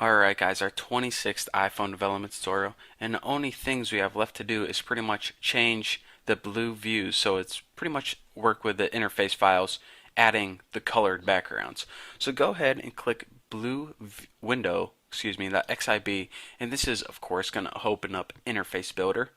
Alright guys, our 26th iPhone development tutorial, and the only things we have left to do is pretty much change the blue views, so it's pretty much work with the interface files, adding the colored backgrounds. So go ahead and click window, the XIB, and this is of course going to open up Interface Builder.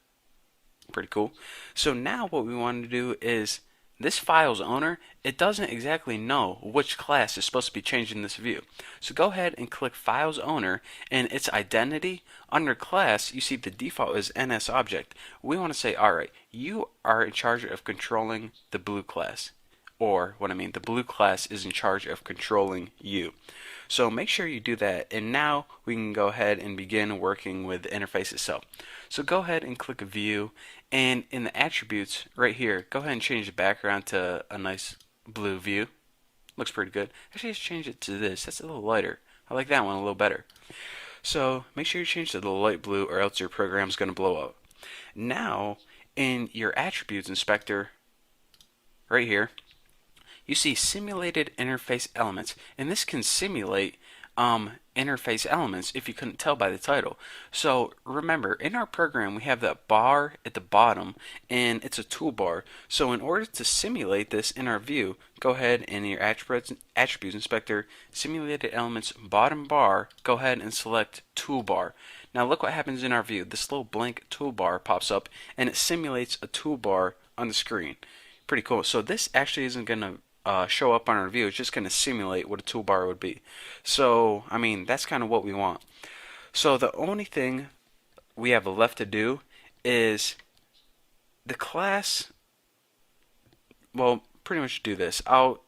Pretty cool. So now what we want to do is this file's owner, it doesn't exactly know which class is supposed to be changing this view. So go ahead and click Files Owner, and its identity under class, you see the default is NSObject. We want to say, alright, you are in charge of controlling the blue class. Or, the blue class is in charge of controlling you. So make sure you do that, and now we can go ahead and begin working with the interface itself. So go ahead and click View, and in the attributes right here, go ahead and change the background to a nice blue view. Looks pretty good. Actually, let's change it to this. That's a little lighter. I like that one a little better. So make sure you change to the light blue, or else your program's going to blow up. Now, in your attributes inspector, right here, you see simulated interface elements, and this can simulate interface elements if you couldn't tell by the title. So remember, in our program we have that bar at the bottom, and it's a toolbar. So in order to simulate this in our view, go ahead and in your attributes inspector, simulated elements bottom bar, go ahead and select toolbar. Now look what happens in our view. This little blank toolbar pops up, and it simulates a toolbar on the screen. Pretty cool. So this actually isn't going to show up on our view. It's just going to simulate what a toolbar would be. So, that's kind of what we want. So the only thing we have left to do is the class, well, pretty much do this. I'll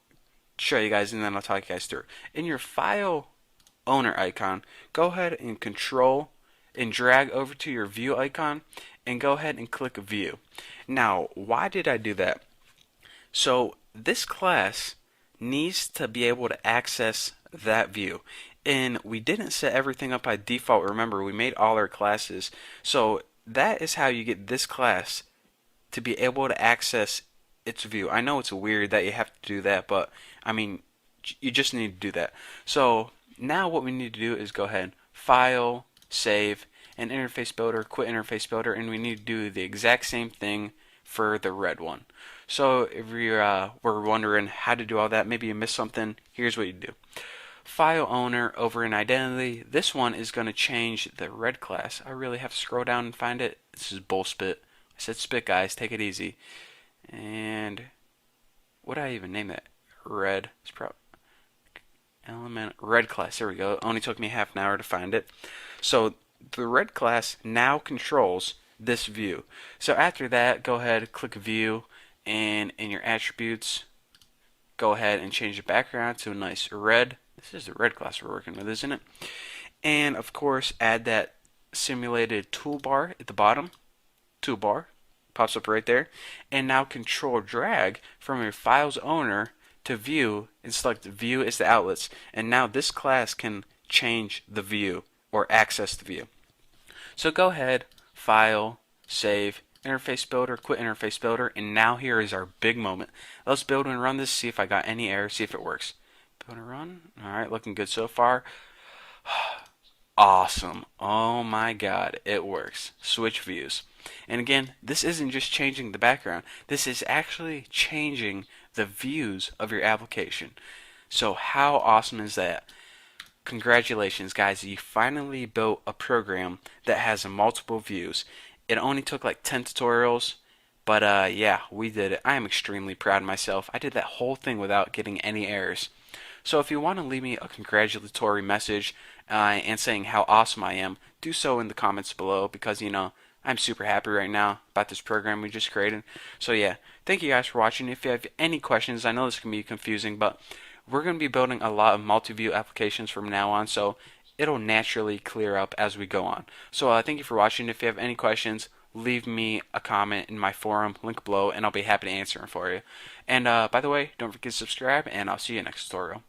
show you guys and then I'll talk you guys through. In your file owner icon, go ahead and control and drag over to your view icon and go ahead and click view. Now, why did I do that? So this class needs to be able to access that view, and we didn't set everything up by default. Remember, we made all our classes, so that is how you get this class to be able to access its view. I know it's weird that you have to do that, but you just need to do that. So now what we need to do is go ahead, file, save, and interface builder, quit interface builder, and we need to do the exact same thing for the red one. So if you were wondering how to do all that, maybe you missed something, here's what you do. File owner over in identity, this one is going to change the red class. I really have to scroll down and find it. This is bullspit. I said spit, guys, take it easy. And what did I even name that? Red. It's probably element red class. There we go. It only took me half an hour to find it. So the red class now controls this view. So after that, go ahead, click view, and in your attributes, go ahead and change the background to a nice red. This is the red class we're working with, isn't it? And of course, add that simulated toolbar at the bottom. Toolbar pops up right there. And now control drag from your file's owner to view and select view as the outlets. And now this class can change the view or access the view. So go ahead, file, save, interface builder, quit interface builder, and now here is our big moment. Let's build and run this, see if I got any errors, see if it works. Build and run. Alright, looking good so far. Awesome. Oh my god, it works. Switch views. And again, this isn't just changing the background. This is actually changing the views of your application. So how awesome is that? Congratulations, guys. You finally built a program that has multiple views. It only took like 10 tutorials, but yeah, we did it. I am extremely proud of myself. I did that whole thing without getting any errors. So if you want to leave me a congratulatory message and saying how awesome I am, do so in the comments below, because I'm super happy right now about this program we just created. So yeah, thank you guys for watching. If you have any questions, I know this can be confusing, but we're going to be building a lot of multi-view applications from now on, so it'll naturally clear up as we go on. So thank you for watching. If you have any questions, leave me a comment in my forum, link below, and I'll be happy to answer them for you. And by the way, don't forget to subscribe, and I'll see you next tutorial.